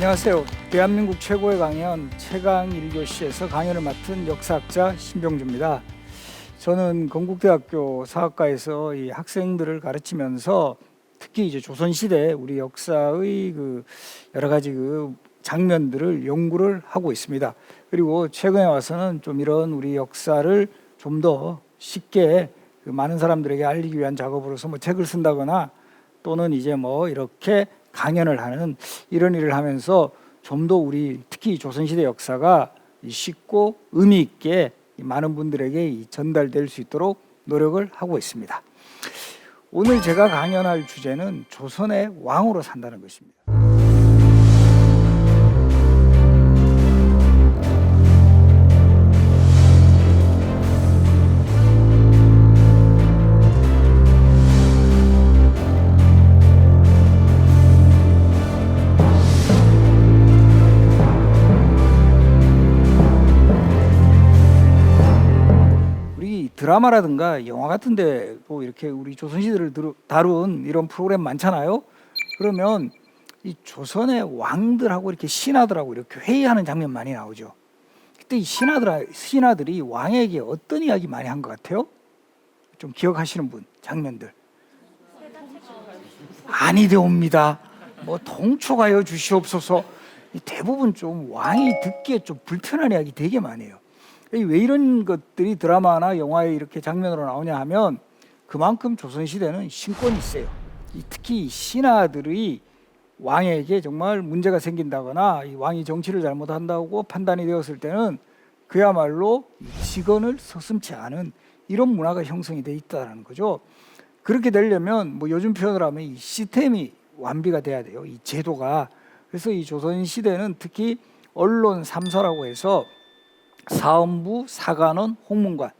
안녕하세요. 대한민국 최고의 강연 최강 1교시에서 강연을 맡은 역사학자 신병주입니다. 저는 건국대학교 사학과에서 이 학생들을 가르치면서 특히 이제 조선시대 우리 역사의 여러 가지 장면들을 연구를 하고 있습니다. 그리고 최근에 와서는 좀 이런 우리 역사를 좀 더 쉽게 많은 사람들에게 알리기 위한 작업으로서 책을 쓴다거나 또는 이제 이렇게 강연을 하는 이런 일을 하면서 좀 더 우리 특히 조선시대 역사가 쉽고 의미 있게 많은 분들에게 전달될 수 있도록 노력을 하고 있습니다. 오늘 제가 강연할 주제는 조선의 왕으로 산다는 것입니다. 드라마라든가 영화 같은데 이렇게 우리 조선시대를 다룬 이런 프로그램 많잖아요. 그러면 이 조선의 왕들하고 이렇게 신하들하고 이렇게 회의하는 장면 많이 나오죠. 그때 이 신하들이 왕에게 어떤 이야기 많이 한 것 같아요? 좀 기억하시는 분, 장면들. 아니되옵니다. 통촉하여 주시옵소서. 대부분 좀 왕이 듣기에 좀 불편한 이야기 되게 많이 해요. 왜 이런 것들이 드라마나 영화에 이렇게 장면으로 나오냐 하면 그만큼 조선시대는 신권이 세요. 특히 신하들이 왕에게 정말 문제가 생긴다거나 이 왕이 정치를 잘못한다고 판단이 되었을 때는 그야말로 직언을 서슴지 않은 이런 문화가 형성이 돼 있다는 거죠. 그렇게 되려면 요즘 표현을 하면 이 시스템이 완비가 돼야 돼요. 이 제도가. 그래서 이 조선시대는 특히 언론 3사라고 해서 사헌부, 사관원, 홍문관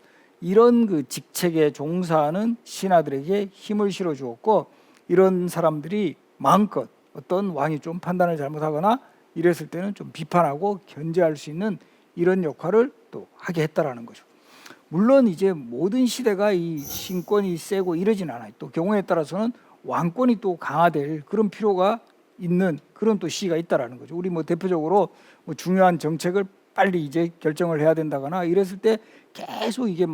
이런 직책에 종사하는 신하들에게 힘을 실어 주었고, 이런 사람들이 마음껏 어떤 왕이 좀 판단을 잘못하거나 이랬을 때는 좀 비판하고 견제할 수 있는 이런 역할을 또 하게 했다라는 거죠. 물론 이제 모든 시대가 이 신권이 세고 이러진 않아요. 또 경우에 따라서는 왕권이 또 강화될 그런 필요가 있는 그런 또 시기가 있다라는 거죠. 우리 대표적으로 중요한 정책을 빨리 이제 결정을 해야 된다거나 이랬을 때 계속 이게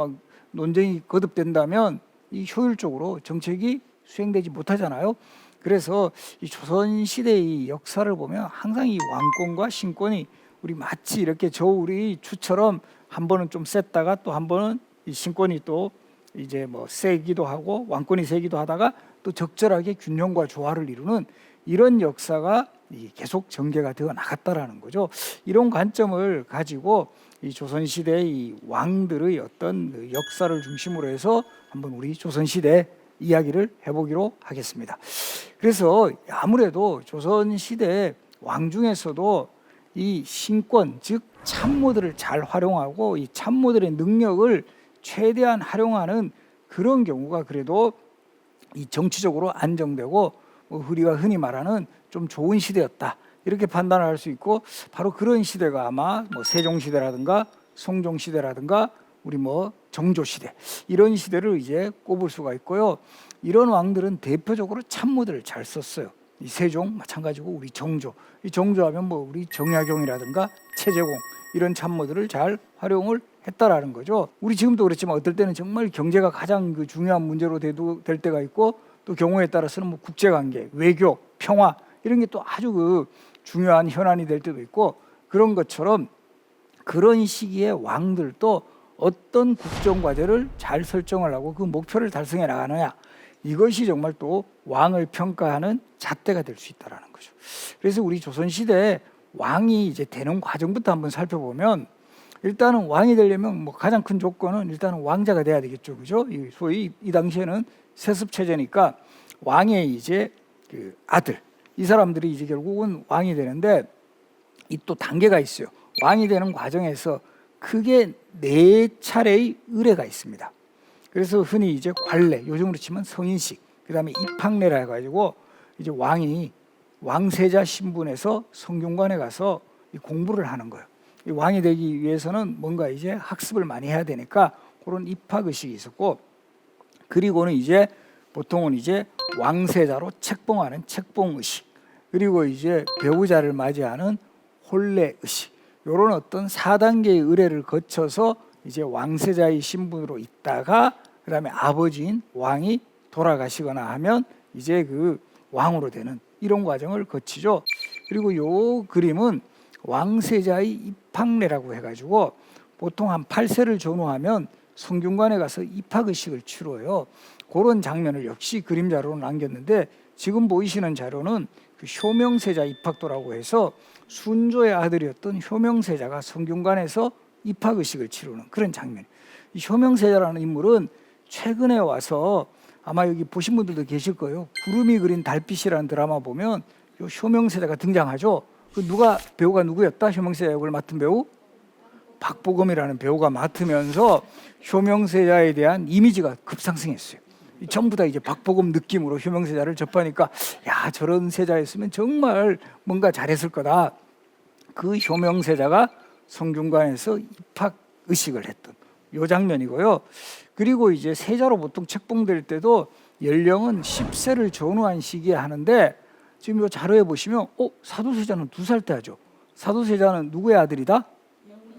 논쟁이 거듭된다면 이 효율적으로 정책이 수행되지 못하잖아요. 그래서 이 조선시대의 역사를 보면 항상 이 왕권과 신권이 우리 마치 이렇게 저울이 추처럼 한 번은 좀 셌다가 또 한 번은 이 신권이 또 이제 세기도 하고 왕권이 세기도 하다가 또 적절하게 균형과 조화를 이루는 이런 역사가 계속 전개가 되어 나갔다라는 거죠. 이런 관점을 가지고 이 조선시대의 이 왕들의 어떤 역사를 중심으로 해서 한번 우리 조선시대 이야기를 해보기로 하겠습니다. 그래서 아무래도 조선시대 왕 중에서도 이 신권, 즉 참모들을 잘 활용하고 이 참모들의 능력을 최대한 활용하는 그런 경우가 그래도 이 정치적으로 안정되고 우리가 흔히 말하는 좀 좋은 시대였다 이렇게 판단을 할 수 있고, 바로 그런 시대가 아마 세종시대라든가 성종시대라든가 우리 정조시대 이런 시대를 이제 꼽을 수가 있고요. 이런 왕들은 대표적으로 참모들을 잘 썼어요. 이 세종 마찬가지고 우리 정조, 이 정조하면 우리 정약용이라든가 최재공 이런 참모들을 잘 활용을 했다라는 거죠. 우리 지금도 그렇지만 어떨 때는 정말 경제가 가장 중요한 문제로 될 때가 있고, 또 경우에 따라서는 국제관계, 외교, 평화 이런 게 또 아주 중요한 현안이 될 때도 있고, 그런 것처럼 그런 시기에 왕들도 어떤 국정과제를 잘 설정을 하고 그 목표를 달성해 나가느냐, 이것이 정말 또 왕을 평가하는 잣대가 될 수 있다는 거죠. 그래서 우리 조선시대 왕이 이제 되는 과정부터 한번 살펴보면, 일단은 왕이 되려면 가장 큰 조건은 일단은 왕자가 돼야 되겠죠, 그죠? 소위 이 당시에는 세습 체제니까 왕의 이제 아들, 이 사람들이 이제 결국은 왕이 되는데, 이 또 단계가 있어요. 왕이 되는 과정에서 크게 4차례의 의례가 있습니다. 그래서 흔히 이제 관례, 요즘으로 치면 성인식, 그다음에 입학례라 해가지고 이제 왕이 왕세자 신분에서 성균관에 가서 공부를 하는 거예요. 이 왕이 되기 위해서는 뭔가 이제 학습을 많이 해야 되니까 그런 입학 의식이 있었고, 그리고는 이제 보통은 이제 왕세자로 책봉하는 책봉 의식, 그리고 이제 배우자를 맞이하는 혼례 의식, 이런 어떤 4단계의 의례를 거쳐서 이제 왕세자의 신분으로 있다가 그다음에 아버지인 왕이 돌아가시거나 하면 이제 그 왕으로 되는 이런 과정을 거치죠. 그리고 요 그림은 왕세자의 입학례라고 해가지고 보통 한 8세를 전후하면 성균관에 가서 입학의식을 치러요. 그런 장면을 역시 그림자로 남겼는데, 지금 보이시는 자료는 그 효명세자 입학도라고 해서 순조의 아들이었던 효명세자가 성균관에서 입학의식을 치르는 그런 장면. 이 효명세자라는 인물은 최근에 와서 아마 여기 보신 분들도 계실 거예요. 구름이 그린 달빛이라는 드라마 보면 요 효명세자가 등장하죠. 그 배우가 누구였다? 효명세자 역을 맡은 배우 박보검이라는 배우가 맡으면서 효명세자에 대한 이미지가 급상승했어요. 전부 다 이제 박보검 느낌으로 효명세자를 접하니까, 야, 저런 세자였으면 정말 뭔가 잘했을 거다. 그 효명세자가 성균관에서 입학 의식을 했던 요 장면이고요. 그리고 이제 세자로 보통 책봉될 때도 연령은 10세를 전후한 시기에 하는데, 지금 이 자료에 보시면 사도세자는 2살 때 하죠. 사도세자는 누구의 아들이다?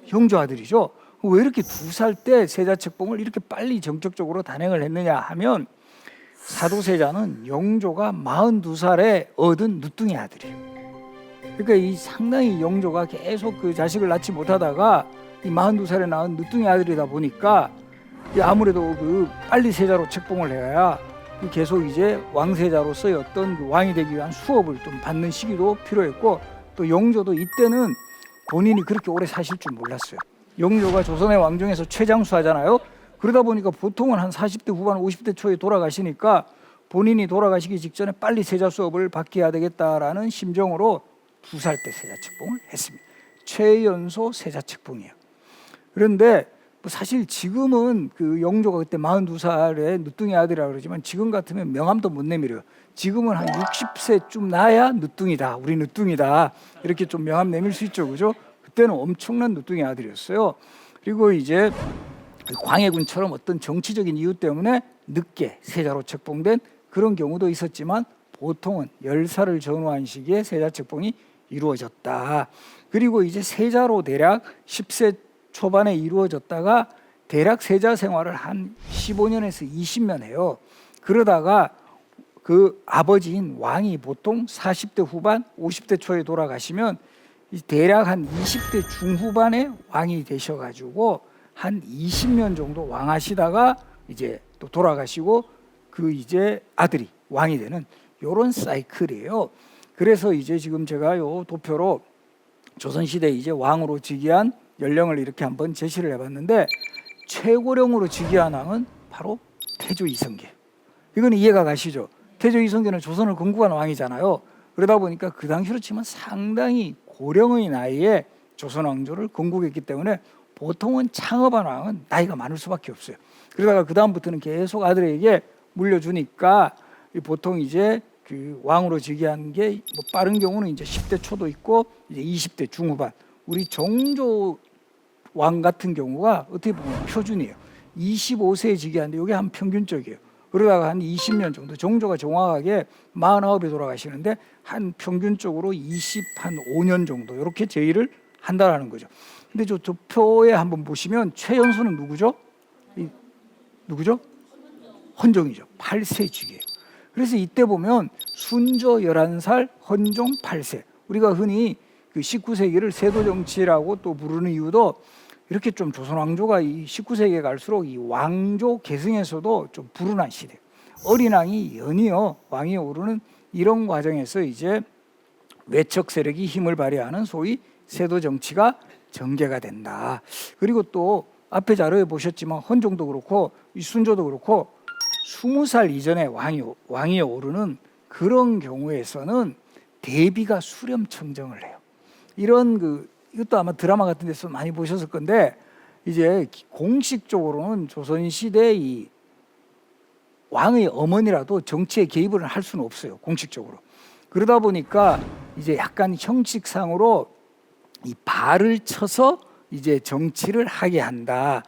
형조 아들이죠. 왜 이렇게 2살 때 세자 책봉을 이렇게 빨리 정적적으로 단행을 했느냐 하면, 사도세자는 영조가 42살에 얻은 누뚱이 아들이에요. 그러니까 이 상당히 영조가 계속 그 자식을 낳지 못하다가 이 42살에 낳은 누뚱이 아들이다 보니까 아무래도 그 빨리 세자로 책봉을 해야 계속 이제 왕세자로서의 어떤 그 왕이 되기 위한 수업을 좀 받는 시기도 필요했고, 또 영조도 이때는 본인이 그렇게 오래 사실 줄 몰랐어요. 영조가 조선의 왕중에서 최장수 하잖아요. 그러다 보니까 보통은 한 40대 후반 50대 초에 돌아가시니까 본인이 돌아가시기 직전에 빨리 세자 수업을 받게 해야 되겠다라는 심정으로 2살 때 세자 책봉을 했습니다. 최연소 세자 책봉이에요. 그런데 사실 지금은 그 영조가 그때 42살에 늦둥이 아들이라고 그러지만 지금 같으면 명함도 못 내밀어요. 지금은 한 60세쯤 나야 늦둥이다, 우리 늦둥이다, 이렇게 좀 명함 내밀 수 있죠, 그죠? 그때는 엄청난 늦둥이 아들이었어요. 그리고 이제 광해군처럼 어떤 정치적인 이유 때문에 늦게 세자로 책봉된 그런 경우도 있었지만 보통은 10살을 전후한 시기에 세자 책봉이 이루어졌다. 그리고 이제 세자로 대략 10세 초반에 이루어졌다가 대략 세자 생활을 한 15년에서 20년 해요. 그러다가 그 아버지인 왕이 보통 40대 후반 50대 초에 돌아가시면 대략 한 20대 중후반에 왕이 되셔가지고 한 20년 정도 왕하시다가 이제 또 돌아가시고 그 이제 아들이 왕이 되는 요런 사이클이에요. 그래서 이제 지금 제가 요 도표로 조선시대 이제 왕으로 즉위한 연령을 이렇게 한번 제시를 해봤는데, 최고령으로 즉위한 왕은 바로 태조 이성계. 이건 이해가 가시죠? 태조 이성계는 조선을 건국한 왕이잖아요. 그러다 보니까 그 당시로 치면 상당히 고령의 나이에 조선 왕조를 건국했기 때문에 보통은 창업한 왕은 나이가 많을 수밖에 없어요. 그러다가 그 다음부터는 계속 아들에게 물려주니까 보통 이제 그 왕으로 즉위한 게 뭐 빠른 경우는 이제 10대 초도 있고 이제 20대 중후반. 우리 정조 왕 같은 경우가 어떻게 보면 표준이에요. 25세에 즉위하는데 이게 한 평균적이에요. 그러다가 한 20년 정도, 정조가 정확하게 49에 돌아가시는데 한 평균적으로 25년 정도 이렇게 제의를 한다라는 거죠. 근데 저 표에 한번 보시면 최연소는 누구죠? 누구죠? 헌종이죠. 8세 즉위예요. 그래서 이때 보면 순조 11살, 헌종 8세. 우리가 흔히 그 19세기를 세도정치라고 또 부르는 이유도 이렇게 좀 조선 왕조가 이 19세기에 갈수록 이 왕조 계승에서도 좀 불운한 시대. 어린 왕이 연이어 왕이 오르는 이런 과정에서 이제 외척 세력이 힘을 발휘하는 소위 세도정치가 전개가 된다. 그리고 또 앞에 자료에 보셨지만 헌종도 그렇고 이 순조도 그렇고 20살 이전에 왕이 오르는 그런 경우에서는 대비가 수렴청정을 해요. 이런 이것도 아마 드라마 같은 데서 많이 보셨을 건데, 이제 공식적으로는 조선시대 이 왕의 어머니라도 정치에 개입을 할 수는 없어요, 공식적으로. 그러다 보니까 이제 약간 형식상으로 이 발을 쳐서 이제 정치를 하게 한다.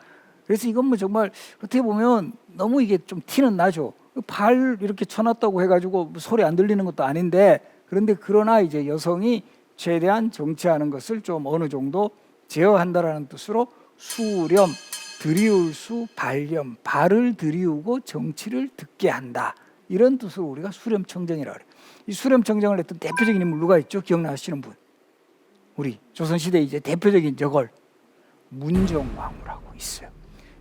그래서 이건 뭐 정말 어떻게 보면 너무 이게 좀 티는 나죠. 발 이렇게 쳐놨다고 해가지고 소리 안 들리는 것도 아닌데 그런데 그러나 이제 여성이 최대한 정치하는 것을 좀 어느 정도 제어한다라는 뜻으로 수렴, 들이울 수, 발렴, 발을 들이우고 정치를 듣게 한다. 이런 뜻으로 우리가 수렴청정이라고 그래요. 이 수렴청정을 했던 대표적인 인물 누가 있죠? 기억나시는 분? 우리 조선시대 이제 대표적인 저걸 문정왕후라고 있어요.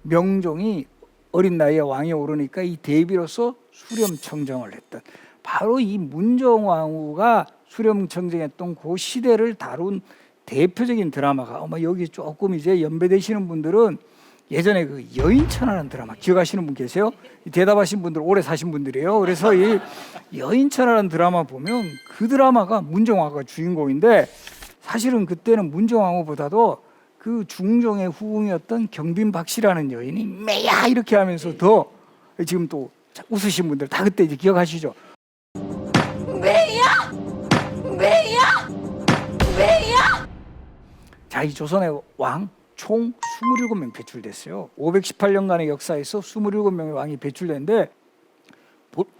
명종이 어린 나이에 왕이 오르니까 이 대비로서 수렴청정을 했던 바로 이 문정왕후가 수렴청정했던 그 시대를 다룬 대표적인 드라마가 아마 여기 조금 이제 연배되시는 분들은 예전에 그 여인천하라는 드라마 기억하시는 분 계세요? 대답하신 분들 오래 사신 분들이에요. 그래서 이 여인천하라는 드라마 보면 그 드라마가 문정왕후가 주인공인데 사실은 그때는 문정왕후보다도 그 중종의 후궁이었던 경빈박씨라는 여인이 매야 이렇게 하면서 더 지금 또 웃으신 분들 다 그때 이제 기억하시죠? 매야! 매야! 매야! 자, 이 조선의 왕 총 27명 배출됐어요. 518년간의 역사에서 27명의 왕이 배출됐는데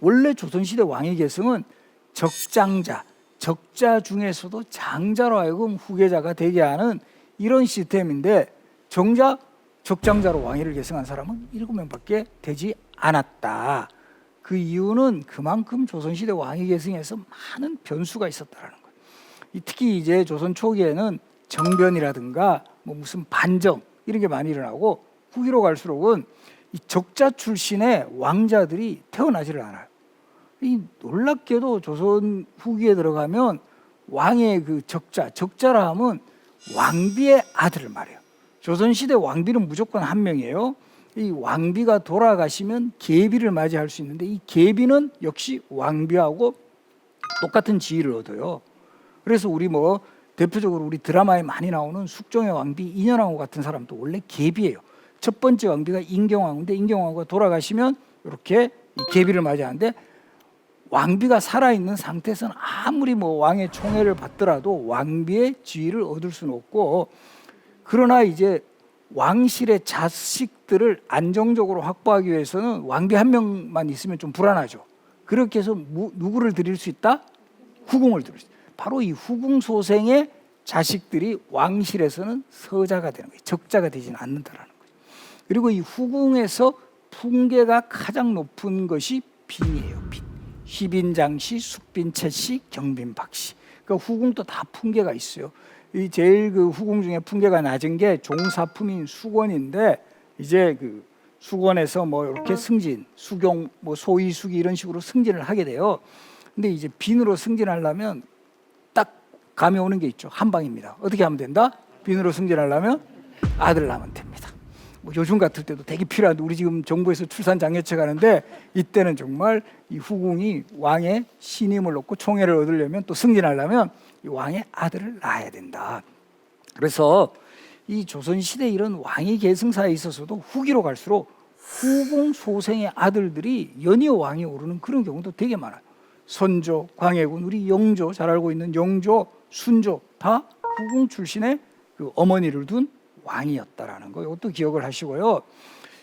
원래 조선시대 왕의 계승은 적장자, 적자 중에서도 장자로 하여금 후계자가 되게 하는 이런 시스템인데 정작 적장자로 왕위를 계승한 사람은 7명밖에 되지 않았다. 그 이유는 그만큼 조선시대 왕위 계승에서 많은 변수가 있었다는 거예요. 특히 이제 조선 초기에는 정변이라든가 뭐 무슨 반정 이런 게 많이 일어나고 후기로 갈수록은 이 적자 출신의 왕자들이 태어나지를 않아요. 이 놀랍게도 조선 후기에 들어가면 왕의 그 적자라 하면 왕비의 아들을 말해요. 조선시대 왕비는 무조건 한 명이에요. 이 왕비가 돌아가시면 계비를 맞이할 수 있는데 이 계비는 역시 왕비하고 똑같은 지위를 얻어요. 그래서 우리 뭐 대표적으로 우리 드라마에 많이 나오는 숙종의 왕비 인현왕후 같은 사람도 원래 계비예요. 첫 번째 왕비가 인경왕후인데 인경왕후가 돌아가시면 이렇게 계비를 맞이하는데 왕비가 살아있는 상태에서는 아무리 뭐 왕의 총애를 받더라도 왕비의 지위를 얻을 수는 없고 그러나 이제 왕실의 자식들을 안정적으로 확보하기 위해서는 왕비 한 명만 있으면 좀 불안하죠. 그렇게 해서 누구를 드릴 수 있다? 후궁을 드릴 수 있다. 바로 이 후궁 소생의 자식들이 왕실에서는 서자가 되는 거예요. 적자가 되지는 않는다라는 거예요. 그리고 이 후궁에서 풍계가 가장 높은 것이 빈이에요. 빈. 휘빈장씨, 숙빈채씨, 경빈박씨. 그러니까 후궁도 다 풍계가 있어요. 이 제일 그 후궁 중에 풍계가 낮은 게 종사품인 수건인데 이제 그 수건에서 뭐 이렇게 승진, 수경, 뭐 소위 수기 이런 식으로 승진을 하게 돼요. 근데 이제 빈으로 승진하려면 딱 감이 오는 게 있죠. 한방입니다. 어떻게 하면 된다? 빈으로 승진하려면 아들 낳으면 됩니다. 뭐 요즘 같을 때도 되게 필요한데 우리 지금 정부에서 출산 장려책 하는데 이때는 정말 이 후궁이 왕의 신임을 얻고 총애를 얻으려면 또 승진하려면 이 왕의 아들을 낳아야 된다. 그래서 이 조선시대 이런 왕위 계승사에 있어서도 후기로 갈수록 후궁 소생의 아들들이 연이어 왕이 오르는 그런 경우도 되게 많아요. 선조, 광해군, 우리 영조 잘 알고 있는 영조, 순조 다 후궁 출신의 그 어머니를 둔 왕이었다라는 거 이것도 기억을 하시고요.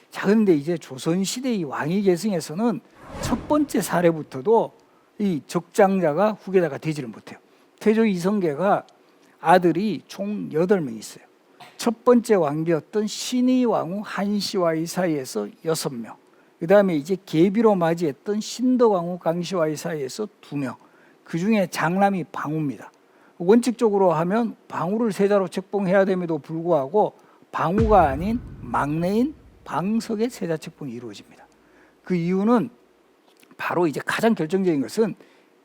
자, 그런데 이제 조선시대 이 왕위 계승에서는 첫 번째 사례부터도 이 적장자가 후계자가 되지를 못해요. 태조 이성계가 아들이 총 8명 있어요. 첫 번째 왕비였던 신의왕후 한씨와의 사이에서 6명. 그 다음에 이제 계비로 맞이했던 신덕왕후 강씨와의 사이에서 2명. 그 중에 장남이 방후입니다. 원칙적으로 하면 방후를 세자로 책봉해야 됨에도 불구하고 방후가 아닌 막내인 방석의 세자 책봉이 이루어집니다. 그 이유는 바로 이제 가장 결정적인 것은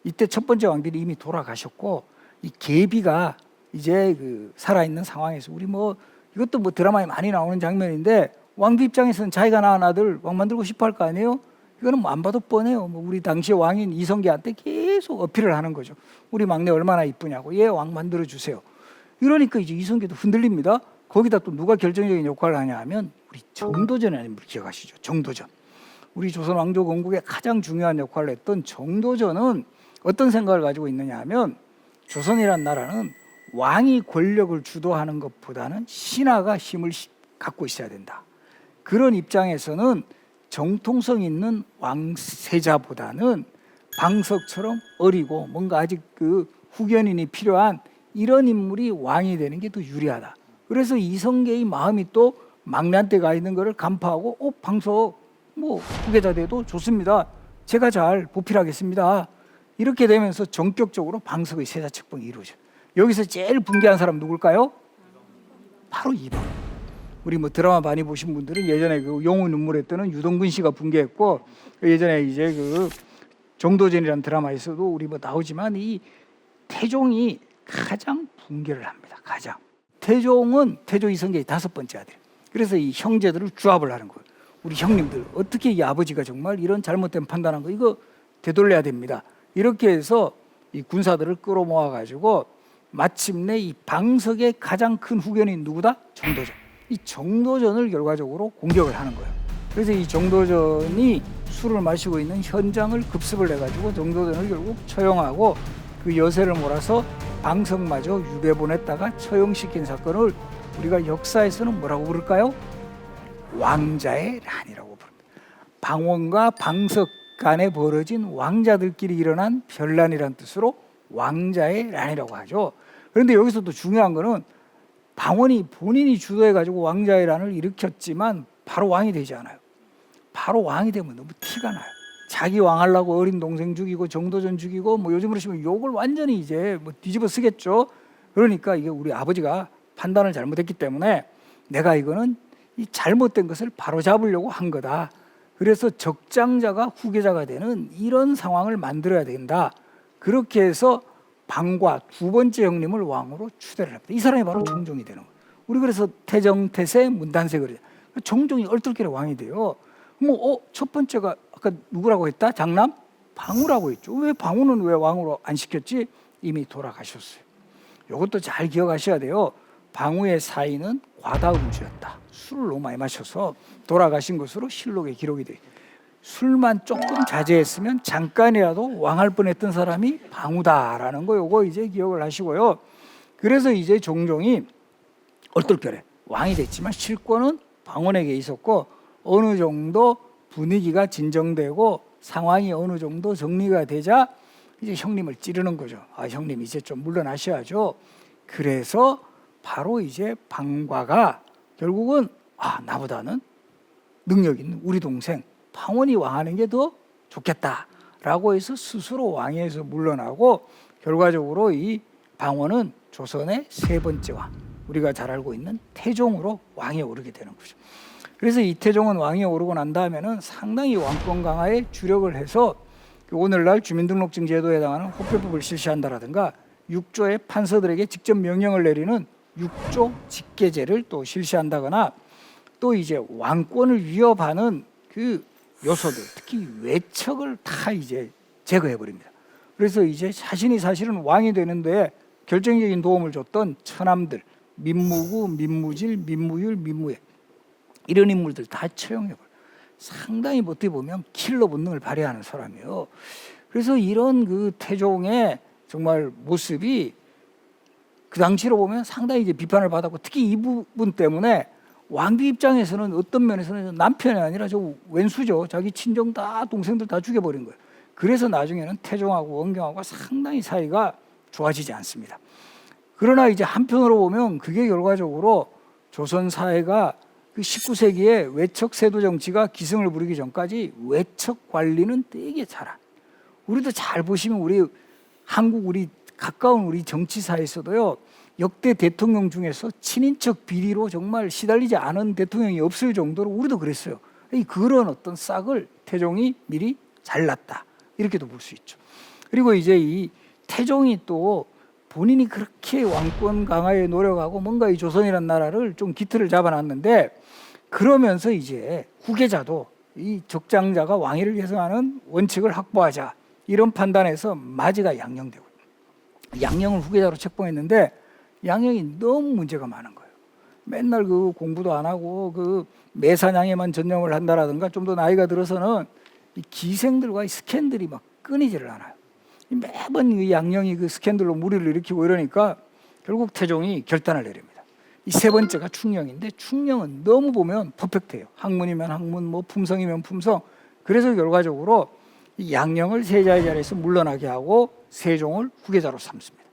이때 첫 번째 왕비는 이미 돌아가셨고 이 계비가 이제 그 살아있는 상황에서 우리 뭐 이것도 뭐 드라마에 많이 나오는 장면인데 왕비 입장에서는 자기가 낳은 아들 왕 만들고 싶어 할 거 아니에요? 이거는 뭐 안 봐도 뻔해요. 뭐 우리 당시 왕인 이성계한테 계속 어필을 하는 거죠. 우리 막내 얼마나 이쁘냐고. 얘 왕 만들어 주세요. 이러니까 이제 이성계도 흔들립니다. 거기다 또 누가 결정적인 역할을 하냐 하면 우리 정도전이라는 분 기억하시죠? 정도전. 우리 조선 왕조 건국에 가장 중요한 역할을 했던 정도전은 어떤 생각을 가지고 있느냐 하면 조선이란 나라는 왕이 권력을 주도하는 것보다는 신하가 힘을 갖고 있어야 된다. 그런 입장에서는 정통성 있는 왕세자보다는 방석처럼 어리고 뭔가 아직 그 후견인이 필요한 이런 인물이 왕이 되는 게 더 유리하다. 그래서 이성계의 마음이 또 막내한테 가 있는 거를 간파하고 방석 뭐 후계자 돼도 좋습니다. 제가 잘 보필하겠습니다. 이렇게 되면서 전격적으로 방석의 세자 책봉이 이루어져. 여기서 제일 붕괴한 사람 누굴까요? 바로 이방. 우리 뭐 드라마 많이 보신 분들은 예전에 그 영웅 눈물에 뜨는 유동근 씨가 붕괴했고, 예전에 이제 그 정도전이라는 드라마에서도 우리 뭐 나오지만 이 태종이 가장 붕괴를 합니다. 가장. 태종은 태조 이성계의 5번째 아들. 그래서 이 형제들을 규합을 하는 거예요. 우리 형님들 어떻게 이 아버지가 정말 이런 잘못된 판단한 거 이거 되돌려야 됩니다. 이렇게 해서 이 군사들을 끌어모아 가지고 마침내 이 방석의 가장 큰 후견인 누구다? 정도전. 이 정도전을 결과적으로 공격을 하는 거예요. 그래서 이 정도전이 술을 마시고 있는 현장을 급습을 해가지고 정도전을 결국 처형하고 그 여세를 몰아서 방석마저 유배 보냈다가 처형시킨 사건을 우리가 역사에서는 뭐라고 부를까요? 왕자의 난이라고 부릅니다. 방원과 방석 간에 벌어진 왕자들끼리 일어난 별난이라는 뜻으로 왕자의 난이라고 하죠. 그런데 여기서도 중요한 거는 방원이 본인이 주도해가지고 왕자의 난을 일으켰지만 바로 왕이 되지 않아요. 바로 왕이 되면 너무 티가 나요. 자기 왕하려고 어린 동생 죽이고 정도전 죽이고 뭐 요즘으로 치면 욕을 완전히 이제 뭐 뒤집어 쓰겠죠. 그러니까 이게 우리 아버지가 판단을 잘못했기 때문에 내가 이거는 이 잘못된 것을 바로잡으려고 한 거다. 그래서 적장자가 후계자가 되는 이런 상황을 만들어야 된다. 그렇게 해서 방과 2번째 형님을 왕으로 추대를 합니다. 이 사람이 바로 정종이 되는 거예요. 우리 그래서 태정, 태세, 문단세 그러죠. 정종이 얼떨결에 왕이 돼요. 뭐 첫 번째가 아까 누구라고 했다? 장남? 방우라고 했죠. 왜 방우는 왜 왕으로 안 시켰지? 이미 돌아가셨어요. 이것도 잘 기억하셔야 돼요. 방우의 사인은 과다음주였다. 술을 너무 많이 마셔서 돌아가신 것으로 실록에 기록이 돼요. 술만 조금 자제했으면 잠깐이라도 왕할 뻔했던 사람이 방우다라는 거 요거 이제 기억을 하시고요. 그래서 이제 종종이 얼떨결에 왕이 됐지만 실권은 방원에게 있었고 어느 정도 분위기가 진정되고 상황이 어느 정도 정리가 되자 이제 형님을 찌르는 거죠. 형님 이제 좀 물러나셔야죠. 그래서 바로 이제 방과가 결국은 나보다는 능력 있는 우리 동생 방원이 왕하는 게 더 좋겠다라고 해서 스스로 왕위에서 물러나고 결과적으로 이 방원은 조선의 3번째 왕, 우리가 잘 알고 있는 태종으로 왕에 오르게 되는 거죠. 그래서 이 태종은 왕에 오르고 난 다음에는 상당히 왕권 강화에 주력을 해서 오늘날 주민등록증 제도에 해당하는 호표법을 실시한다라든가 6조의 판서들에게 직접 명령을 내리는 6조 직계제를 또 실시한다거나 또 이제 왕권을 위협하는 그 요소들, 특히 외척을 다 이제 제거해 버립니다. 그래서 이제 자신이 사실은 왕이 되는데 결정적인 도움을 줬던 처남들, 민무구, 민무질, 민무율, 민무예 이런 인물들 다 처형해 버려요. 상당히 어떻게 보면 킬러 본능을 발휘하는 사람이에요. 그래서 이런 그 태종의 정말 모습이 그 당시로 보면 상당히 이제 비판을 받았고 특히 이 부분 때문에 왕비 입장에서는 어떤 면에서는 남편이 아니라 저 왼수죠. 자기 친정 다 동생들 다 죽여버린 거예요. 그래서 나중에는 태종하고 원경하고 상당히 사이가 좋아지지 않습니다. 그러나 이제 한편으로 보면 그게 결과적으로 조선 사회가 그 19세기에 외척 세도 정치가 기승을 부리기 전까지 외척 관리는 되게 잘한. 우리도 잘 보시면 우리 한국 우리 가까운 우리 정치사에서도요. 역대 대통령 중에서 친인척 비리로 정말 시달리지 않은 대통령이 없을 정도로 우리도 그랬어요. 그런 어떤 싹을 태종이 미리 잘랐다. 이렇게도 볼 수 있죠. 그리고 이제 이 태종이 또 본인이 그렇게 왕권 강화에 노력하고 뭔가 이 조선이라는 나라를 좀 기틀을 잡아놨는데 그러면서 이제 후계자도 이 적장자가 왕위를 계승하는 원칙을 확보하자 이런 판단에서 마지가 양녕되고 양녕을 후계자로 책봉했는데 양녕이 너무 문제가 많은 거예요. 맨날 그 공부도 안 하고 그 매사냥에만 전념을 한다라든가 좀 더 나이가 들어서는 이 기생들과의 스캔들이 막 끊이지를 않아요. 매번 이 양녕이 그 스캔들로 무리를 일으키고 이러니까 결국 태종이 결단을 내립니다. 이 3번째가 충녕인데 충녕은 너무 보면 퍼펙트해요. 학문이면 학문, 뭐 품성이면 품성. 그래서 결과적으로 이 양령을 세자의 자리에서 물러나게 하고 세종을 후계자로 삼습니다.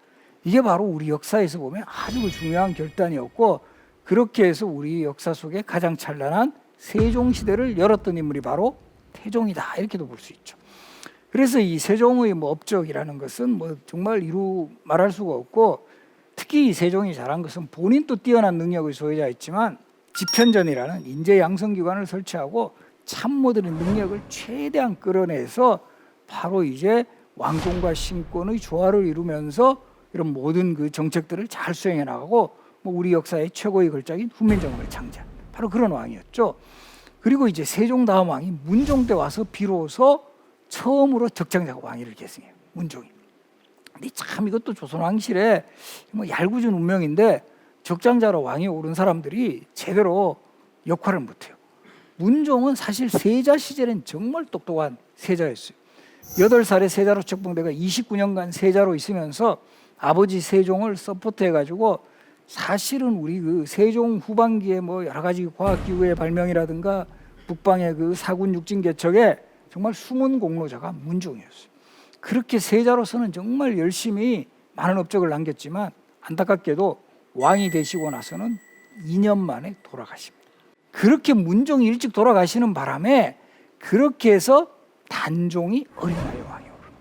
이게 바로 우리 역사에서 보면 아주 중요한 결단이었고, 그렇게 해서 우리 역사 속에 가장 찬란한 세종시대를 열었던 인물이 바로 태종이다, 이렇게도 볼 수 있죠. 그래서 이 세종의 업적이라는 것은 정말 이루 말할 수가 없고, 특히 이 세종이 잘한 것은 본인도 뛰어난 능력의 소유자였지만 집현전이라는 인재 양성기관을 설치하고 참모들의 능력을 최대한 끌어내서 바로 이제 왕권과 신권의 조화를 이루면서 이런 모든 그 정책들을 잘 수행해 나가고, 우리 역사의 최고의 걸작인 훈민정음을 창제한 바로 그런 왕이었죠. 그리고 이제 세종 다음 왕이 문종 때 와서 비로소 처음으로 적장자가 왕위를 계승해요. 문종이. 근데 참 이것도 조선왕실의 얄궂은 운명인데, 적장자로 왕위에 오른 사람들이 제대로 역할을 못해요. 문종은 사실 세자 시절엔 정말 똑똑한 세자였어요. 8살에 세자로 책봉돼가 29년간 세자로 있으면서 아버지 세종을 서포트해가지고, 사실은 우리 그 세종 후반기에 여러 가지 과학기구의 발명이라든가 북방의 그 사군 육진 개척에 정말 숨은 공로자가 문종이었어요. 그렇게 세자로서는 정말 열심히 많은 업적을 남겼지만 안타깝게도 왕이 되시고 나서는 2년 만에 돌아가십니다. 그렇게 문종이 일찍 돌아가시는 바람에 그렇게 해서 단종이 어린 나이에 왕이 오릅니다.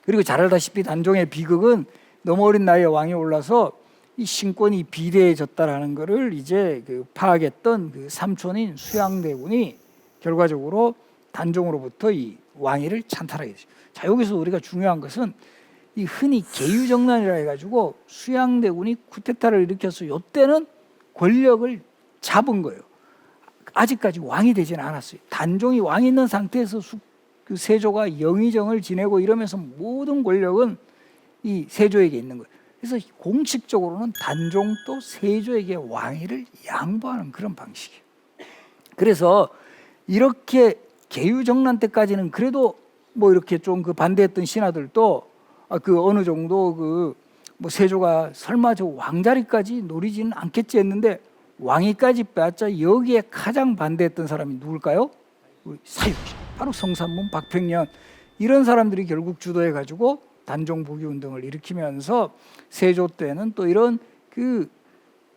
그리고 잘 알다시피 단종의 비극은 너무 어린 나이에 왕이 올라서 이 신권이 비대해졌다라는 것을 이제 파악했던 그 삼촌인 수양대군이 결과적으로 단종으로부터 이 왕위를 찬탈하게 되죠. 자, 여기서 우리가 중요한 것은 이 흔히 계유정난이라 해가지고 수양대군이 쿠데타를 일으켜서 이때는 권력을 잡은 거예요. 아직까지 왕이 되지는 않았어요. 단종이 왕이 있는 상태에서 그 세조가 영의정을 지내고 이러면서 모든 권력은 이 세조에게 있는 거예요. 그래서 공식적으로는 단종도 세조에게 왕위를 양보하는 그런 방식이에요. 그래서 이렇게 계유정난 때까지는 그래도 이렇게 좀 반대했던 신하들도 어느 정도 세조가 설마 저 왕자리까지 노리지는 않겠지 했는데, 왕위까지 빼앗자 여기에 가장 반대했던 사람이 누굴까요? 사육신, 바로 성산문, 박평년, 이런 사람들이 결국 주도해가지고 단종 복위 운동을 일으키면서 세조 때는 또 이런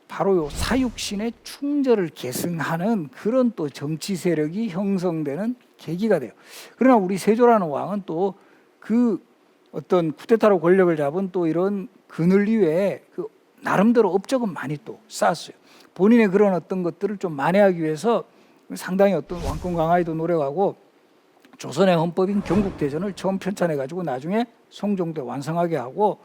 바로 사육신의 충절을 계승하는 그런 또 정치 세력이 형성되는 계기가 돼요. 그러나 우리 세조라는 왕은 또 어떤 쿠데타로 권력을 잡은 또 이런 그늘 이외에 나름대로 업적은 많이 또 쌓았어요. 본인의 그런 어떤 것들을 좀 만회하기 위해서 상당히 어떤 왕권 강화에도 노력하고, 조선의 헌법인 경국대전을 처음 편찬해가지고 나중에 성종대 완성하게 하고,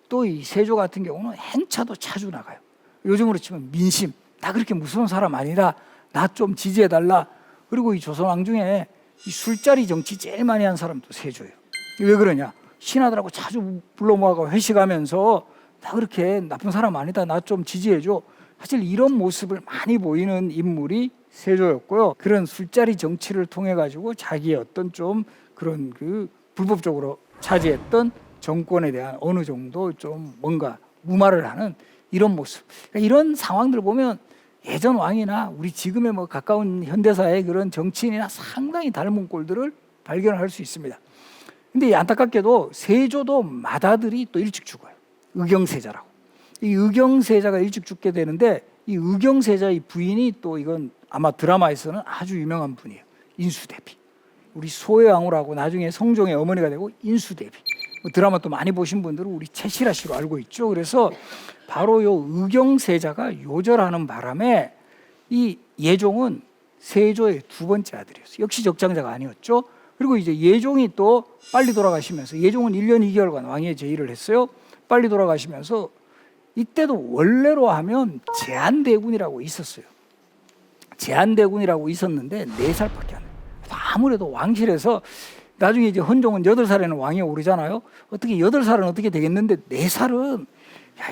또 이 세조 같은 경우는 행차도 자주 나가요. 요즘으로 치면 민심, 나 그렇게 무서운 사람 아니다, 나 좀 지지해달라. 그리고 이 조선왕 중에 이 술자리 정치 제일 많이 한 사람도 세조예요. 왜 그러냐? 신하들하고 자주 불러 모아가 회식하면서 나 그렇게 나쁜 사람 아니다, 나 좀 지지해줘. 사실 이런 모습을 많이 보이는 인물이 세조였고요. 그런 술자리 정치를 통해 가지고 자기의 어떤 좀 그런 불법적으로 차지했던 정권에 대한 어느 정도 좀 뭔가 무마를 하는 이런 모습. 그러니까 이런 상황들을 보면 예전 왕이나 우리 지금의 가까운 현대사의 그런 정치인이나 상당히 닮은 꼴들을 발견할 수 있습니다. 근데 안타깝게도 세조도 맏아들이 또 일찍 죽어요. 의경세자라고. 이 의경세자가 일찍 죽게 되는데, 이 의경세자의 부인이 또 이건 아마 드라마에서는 아주 유명한 분이에요. 인수대비. 우리 소혜왕후라고 나중에 성종의 어머니가 되고 인수대비. 드라마 또 많이 보신 분들은 우리 최실아 씨로 알고 있죠. 그래서 바로 요 의경세자가 요절하는 바람에 이 예종은 세조의 두 번째 아들이었어요. 역시 적장자가 아니었죠. 그리고 이제 예종이 또 빨리 돌아가시면서, 예종은 1년 2개월간 왕위에 제의를 했어요. 빨리 돌아가시면서 이때도 원래로 하면 제한대군이라고 있었어요. 제한대군이라고 있었는데 4살밖에 안 돼요. 아무래도 왕실에서 나중에 이제 헌종은 8살에는 왕위에 오르잖아요. 어떻게 8살은 어떻게 되겠는데 4살은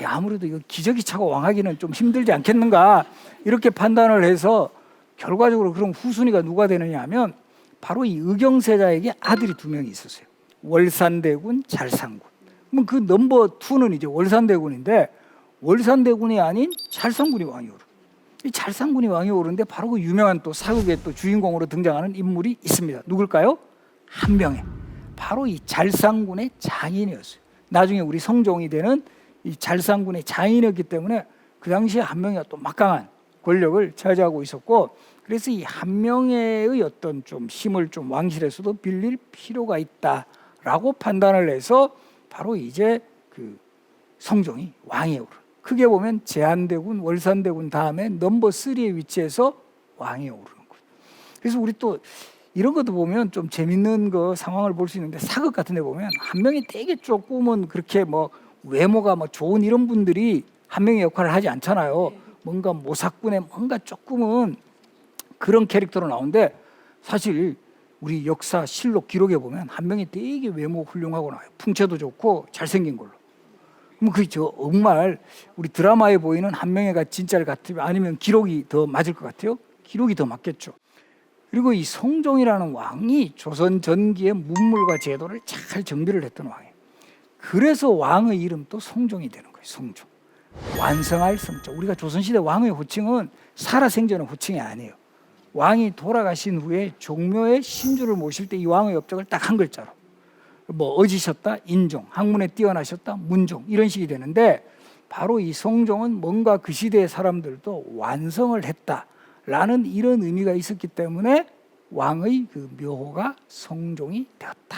아무래도 이거 기저귀 차고 왕하기는 좀 힘들지 않겠는가, 이렇게 판단을 해서 결과적으로 그럼 후순위가 누가 되느냐 하면 바로 이 의경세자에게 아들이 2명이 있었어요. 월산대군, 잘상군. 그럼 그 넘버 2는 이제 월산대군인데, 월산대군이 아닌 잘상군이 왕이 오르. 이 잘상군이 왕이 오르는데 바로 그 유명한 또 사극의 또 주인공으로 등장하는 인물이 있습니다. 누굴까요? 한명회, 바로 이 잘상군의 장인이었어요. 나중에 우리 성종이 되는 이 잘상군의 장인이었기 때문에 그 당시에 한명회가 또 막강한 권력을 차지하고 있었고, 그래서 이 한명회의 어떤 좀 힘을 좀 왕실에서도 빌릴 필요가 있다라고 판단을 해서 바로 이제 그 성종이 왕위에 오르는, 크게 보면 제한대군, 월산대군 다음에 넘버 3에 위치해서 왕위에 오르는 거예요. 그래서 우리 또 이런 것도 보면 좀 재밌는 그 상황을 볼 수 있는데, 사극 같은 데 보면 한명이 되게 조금은 그렇게 뭐 외모가 뭐 좋은 이런 분들이 한명의 역할을 하지 않잖아요. 뭔가 모사꾼의 뭔가 조금은 그런 캐릭터로 나오는데, 사실 우리 역사 실록 기록에 보면 한명이 되게 외모 훌륭하고 나와요. 풍채도 좋고 잘생긴 걸로. 그럼 그 정말 우리 드라마에 보이는 한명회가 진짜를 같으면, 아니면 기록이 더 맞을 것 같아요? 기록이 더 맞겠죠. 그리고 이 성종이라는 왕이 조선 전기의 문물과 제도를 잘 정비를 했던 왕이에요. 그래서 왕의 이름도 성종이 되는 거예요. 성종. 완성할 성자. 우리가 조선시대 왕의 호칭은 살아생전의 호칭이 아니에요. 왕이 돌아가신 후에 종묘에 신주를 모실 때 이 왕의 업적을 딱 한 글자로, 뭐 어지셨다 인종, 학문에 뛰어나셨다 문종, 이런 식이 되는데, 바로 이 성종은 뭔가 그 시대의 사람들도 완성을 했다라는 이런 의미가 있었기 때문에 왕의 그 묘호가 성종이 되었다.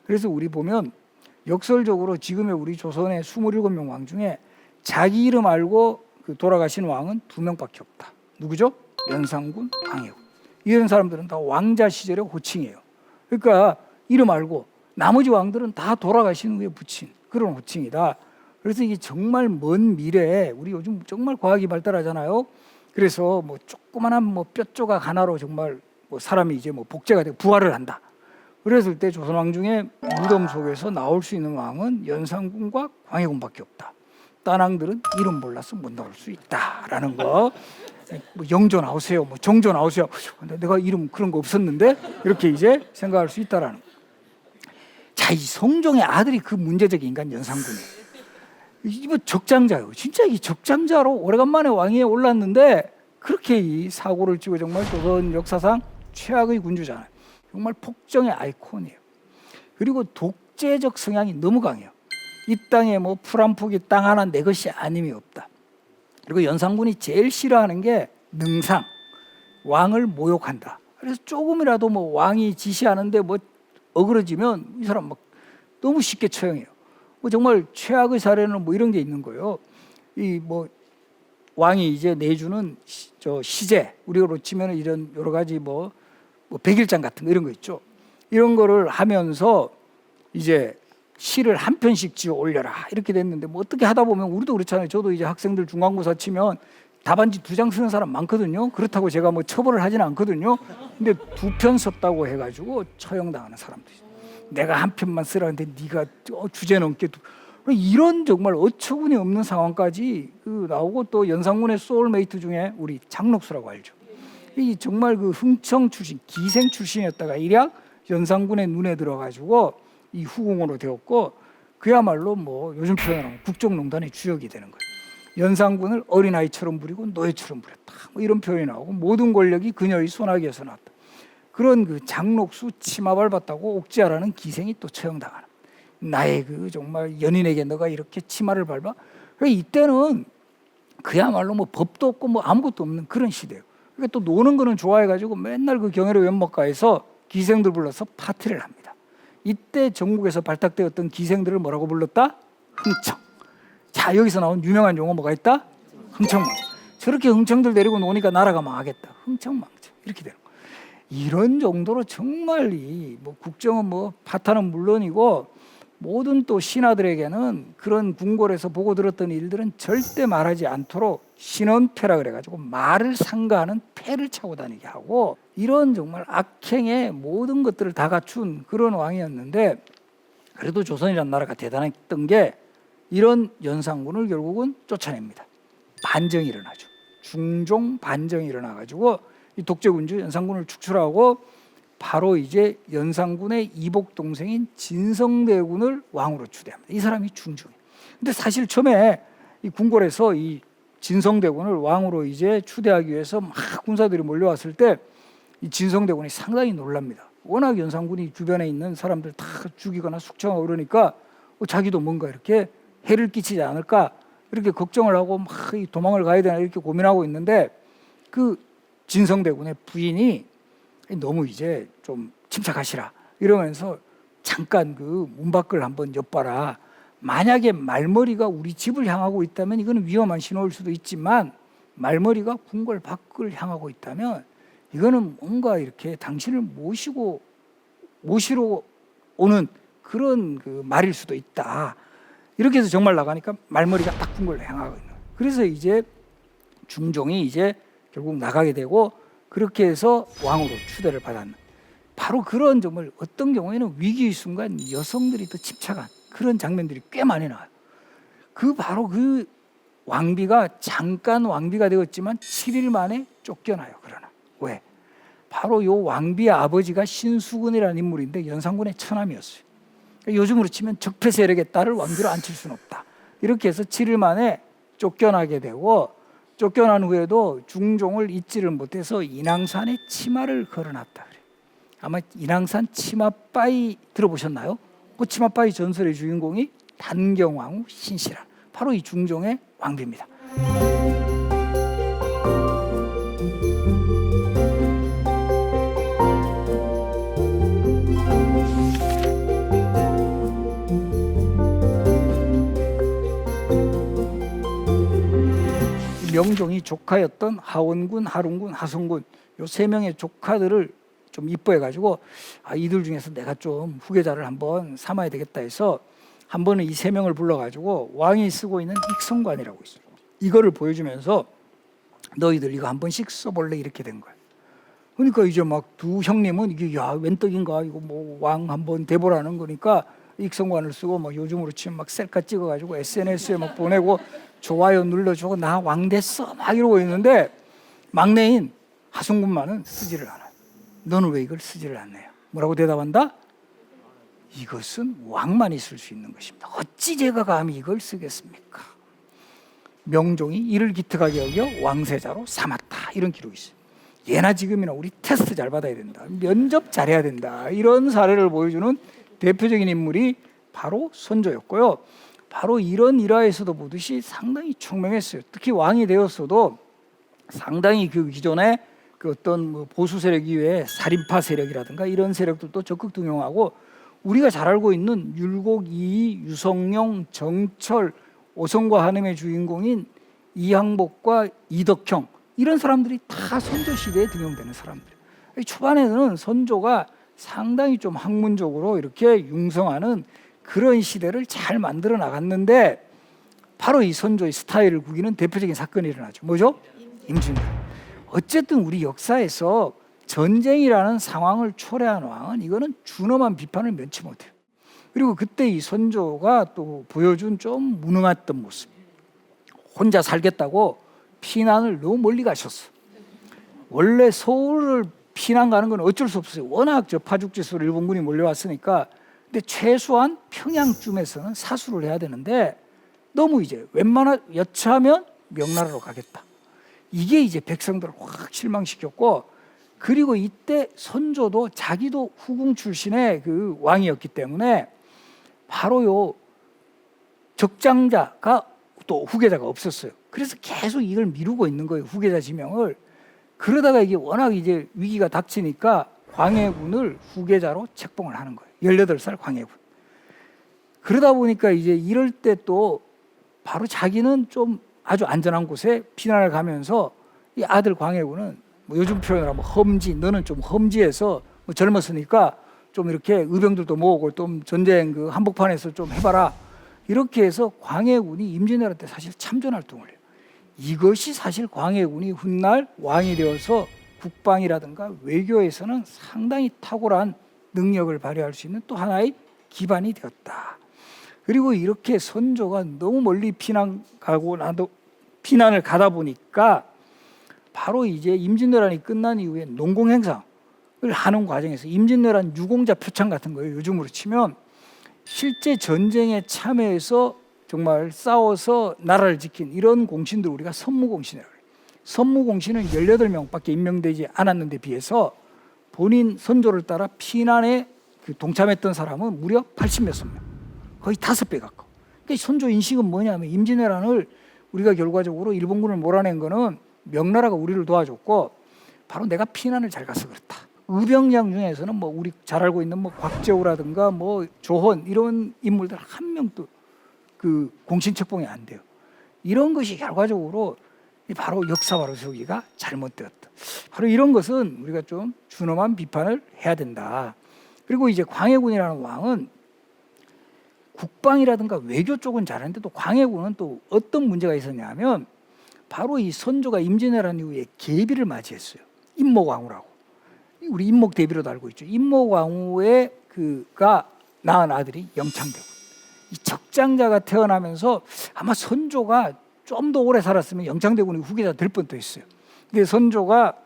그래서 우리 보면 역설적으로 지금의 우리 조선의 27명 왕 중에 자기 이름 알고 그 돌아가신 왕은 2명밖에 없다. 누구죠? 연산군, 광해군. 이런 사람들은 다 왕자 시절의 호칭이에요. 그러니까 이름 알고 나머지 왕들은 다 돌아가신 후에 붙인 그런 호칭이다. 그래서 이게 정말 먼 미래에, 우리 요즘 정말 과학이 발달하잖아요. 그래서 뭐 조그만한 뭐 뼈 조각 하나로 정말 뭐 사람이 이제 뭐 복제가 되고 부활을 한다. 그랬을 때 조선 왕 중에 무덤 속에서 나올 수 있는 왕은 연산군과 광해군밖에 없다. 딴 왕들은 이름 몰라서 못 나올 수 있다라는 거. 뭐 영조 나오세요, 뭐 정조 나오세요. 근데 내가 이름 그런 거 없었는데, 이렇게 이제 생각할 수 있다라는 거. 자, 이 성종의 아들이 그 문제적인 인간 연산군이에요. 이거 적장자예요. 진짜 이 적장자로 오래간만에 왕위에 올랐는데 그렇게 이 사고를 치고 정말 조선 역사상 최악의 군주잖아요. 정말 폭정의 아이콘이에요. 그리고 독재적 성향이 너무 강해요. 이 땅에 뭐 풀 한 포기 땅 하나 내 것이 아님이 없다. 그리고 연산군이 제일 싫어하는 게 능상, 왕을 모욕한다. 그래서 조금이라도 뭐 왕이 지시하는데 뭐 어그러지면 이 사람 막 너무 쉽게 처형해요. 뭐 정말 최악의 사례는 뭐 이런 게 있는 거예요. 이 뭐 왕이 이제 내주는 시제, 우리로 치면 이런 여러 가지 뭐 백일장 같은 거 이런 거 있죠. 이런 거를 하면서 이제 시를 한 편씩 지어 올려라 이렇게 됐는데, 뭐 어떻게 하다 보면 우리도 그렇잖아요. 저도 이제 학생들 중간고사 치면 답안지 2장 쓰는 사람 많거든요. 그렇다고 제가 뭐 처벌을 하지는 않거든요. 근데 2편 썼다고 해가지고 처형당하는 사람도 있어요. 내가 한 편만 쓰라는데 네가 주제 넘게 이런 정말 어처구니 없는 상황까지 나오고, 또 연산군의 소울메이트 중에 우리 장록수라고 알죠. 이 정말 그 흥청 출신, 기생 출신이었다가 일약 연산군의 눈에 들어가지고 이 후궁으로 되었고, 그야말로 뭐 요즘 표현하면 국정농단의 주역이 되는 거예요. 연산군을 어린아이처럼 부리고 노예처럼 부렸다. 뭐 이런 표현이 나오고, 모든 권력이 그녀의 손아귀에서 나왔다. 그런 그 장록수 치마 밟았다고 옥지아라는 기생이 또 처형당하는, 나의 그 정말 연인에게 너가 이렇게 치마를 밟아? 그러니까 이때는 그야말로 뭐 법도 없고 뭐 아무것도 없는 그런 시대예요. 그러니까 또 노는 거는 좋아해가지고 맨날 그 경회로 연못가에서 기생들 불러서 파티를 합니다. 이때 전국에서 발탁되었던 기생들을 뭐라고 불렀다? 흥청. 자, 여기서 나온 유명한 용어 뭐가 있다? 흥청망청. 저렇게 흥청들 데리고 노니까 나라가 망하겠다. 흥청망청. 이렇게 되는 거예요. 이런 정도로 정말 이 뭐 국정은 뭐 파탄은 물론이고, 모든 또 신하들에게는 그런 궁궐에서 보고 들었던 일들은 절대 말하지 않도록 신원패라 그래가지고 말을 상가하는 패를 차고 다니게 하고, 이런 정말 악행의 모든 것들을 다 갖춘 그런 왕이었는데, 그래도 조선이라는 나라가 대단했던 게 이런 연산군을 결국은 쫓아냅니다. 반정이 일어나죠. 중종 반정이 일어나가지고 이 독재군주 연산군을 축출하고, 바로 이제 연산군의 이복 동생인 진성대군을 왕으로 추대합니다. 이 사람이 중종이에요. 근데 사실 처음에 이 궁궐에서 이 진성대군을 왕으로 이제 추대하기 위해서 막 군사들이 몰려왔을 때 이 진성대군이 상당히 놀랍니다. 워낙 연산군이 주변에 있는 사람들 다 죽이거나 숙청하고 그러니까 자기도 뭔가 이렇게 해를 끼치지 않을까 이렇게 걱정을 하고 막 도망을 가야 되나 이렇게 고민하고 있는데 그 진성대군의 부인이 너무 이제 좀 침착하시라 이러면서 잠깐 그 문 밖을 한번 엿봐라. 만약에 말머리가 우리 집을 향하고 있다면 이거는 위험한 신호일 수도 있지만 말머리가 궁궐 밖을 향하고 있다면 이거는 뭔가 이렇게 당신을 모시러 오는 그런 그 말일 수도 있다. 이렇게 해서 정말 나가니까 말머리가 딱 궁궐을 향하고 있는 거예요. 그래서 이제 중종이 이제 결국 나가게 되고 그렇게 해서 왕으로 추대를 받았는 바로 그런 정말 어떤 경우에는 위기의 순간 여성들이 더 침착한 그런 장면들이 꽤 많이 나와요. 바로 그 왕비가 잠깐 왕비가 되었지만 7일 만에 쫓겨나요. 그러나 왜? 바로 요 왕비의 아버지가 신수군이라는 인물인데 연산군의 처남이었어요. 요즘으로 치면 적폐 세력의 딸을 왕비로 앉힐 수는 없다. 이렇게 해서 7일 만에 쫓겨나게 되고 쫓겨난 후에도 중종을 잊지를 못해서 인왕산에 치마를 걸어놨다 그래요. 아마 인왕산 치마바위 들어보셨나요? 그 치마바위 전설의 주인공이 단경왕후 신실한 바로 이 중종의 왕비입니다. 명종이 조카였던 하원군, 하룬군, 하성군 요 세 명의 조카들을 좀 이뻐해가지고 이들 중에서 내가 좀 후계자를 한번 삼아야 되겠다 해서 한 번은 이 세 명을 불러가지고 왕이 쓰고 있는 익성관이라고 있어요. 이거를 보여주면서 너희들 이거 한 번씩 써볼래 이렇게 된 거예요. 그러니까 이제 막 두 형님은 이게 웬 떡인가 이거 뭐 왕 한번 대보라는 거니까 익성관을 쓰고 막 요즘으로 치면 막 셀카 찍어가지고 SNS에 막 보내고 좋아요 눌러주고 나 왕 됐어 막 이러고 있는데 막내인 하성군만은 쓰지를 않아요. 너는 왜 이걸 쓰지를 않네요? 뭐라고 대답한다? 이것은 왕만이 쓸 수 있는 것입니다. 어찌 제가 감히 이걸 쓰겠습니까? 명종이 이를 기특하게 여겨 왕세자로 삼았다. 이런 기록이 있어요. 예나 지금이나 우리 테스트 잘 받아야 된다. 면접 잘해야 된다. 이런 사례를 보여주는 대표적인 인물이 바로 선조였고요. 바로 이런 일화에서도 보듯이 상당히 총명했어요. 특히 왕이 되었어도 상당히 그 기존에 그 어떤 뭐 보수 세력 이외에 살인파 세력이라든가 이런 세력들도 적극 등용하고 우리가 잘 알고 있는 율곡, 이이, 유성룡, 정철, 오성과 한음의 주인공인 이항복과 이덕형 이런 사람들이 다 선조 시대에 등용되는 사람들이에요. 초반에는 선조가 상당히 좀 학문적으로 이렇게 융성하는 그런 시대를 잘 만들어 나갔는데 바로 이 선조의 스타일을 구기는 대표적인 사건이 일어나죠. 뭐죠? 임진왜란. 어쨌든 우리 역사에서 전쟁이라는 상황을 초래한 왕은 이거는 준엄한 비판을 면치 못해요. 그리고 그때 이 선조가 또 보여준 좀 무능했던 모습. 혼자 살겠다고 피난을 너무 멀리 가셨어. 원래 서울을 피난 가는 건 어쩔 수 없어요. 워낙 저 파죽지수로 일본군이 몰려왔으니까. 근데 최소한 평양쯤에서는 사수를 해야 되는데 너무 이제 여차하면 명나라로 가겠다. 이게 이제 백성들을 확 실망시켰고 그리고 이때 선조도 자기도 후궁 출신의 그 왕이었기 때문에 바로 요 적장자가 또 후계자가 없었어요. 그래서 계속 이걸 미루고 있는 거예요. 후계자 지명을. 그러다가 이게 워낙 이제 위기가 닥치니까 광해군을 후계자로 책봉을 하는 거예요. 18살 광해군. 그러다 보니까 이제 이럴 때 또 바로 자기는 좀 아주 안전한 곳에 피난을 가면서 이 아들 광해군은 뭐 요즘 표현으로 하면 험지, 너는 좀 험지에서 뭐 젊었으니까 좀 이렇게 의병들도 모으고 좀 전쟁 그 한복판에서 좀 해봐라. 이렇게 해서 광해군이 임진왜란 때 사실 참전 활동을 해요. 이것이 사실 광해군이 훗날 왕이 되어서 국방이라든가 외교에서는 상당히 탁월한 능력을 발휘할 수 있는 또 하나의 기반이 되었다. 그리고 이렇게 선조가 너무 멀리 피난을 가다 보니까 바로 이제 임진왜란이 끝난 이후에 농공행상을 하는 과정에서 임진왜란 유공자 표창 같은 거예요. 요즘으로 치면 실제 전쟁에 참여해서 정말 싸워서 나라를 지킨 이런 공신들 우리가 선무공신이라고 해요. 선무공신은 18명밖에 임명되지 않았는데 비해서 본인 선조를 따라 피난에 동참했던 사람은 무려 80몇 명, 거의 5배 가까워. 그러니까 선조 인식은 뭐냐면 임진왜란을 우리가 결과적으로 일본군을 몰아낸 거는 명나라가 우리를 도와줬고 바로 내가 피난을 잘 가서 그렇다. 의병장 중에서는 뭐 우리 잘 알고 있는 뭐 곽재우라든가 뭐 조헌 이런 인물들 한 명도 그 공신책봉이 안 돼요. 이런 것이 결과적으로 바로 역사바로 세우기가 잘못되었다. 바로 이런 것은 우리가 좀 준엄한 비판을 해야 된다. 그리고 이제 광해군이라는 왕은 국방이라든가 외교 쪽은 잘하는데 또 광해군은 또 어떤 문제가 있었냐면 바로 이 선조가 임진왜란 이후에 계비를 맞이했어요. 임목왕후라고. 우리 임목대비로도 알고 있죠. 임목왕후의 그가 낳은 아들이 영창대군. 이 적장자가 태어나면서 아마 선조가 좀 더 오래 살았으면 영창대군이 후계자 될 뻔도 했어요. 근데 선조가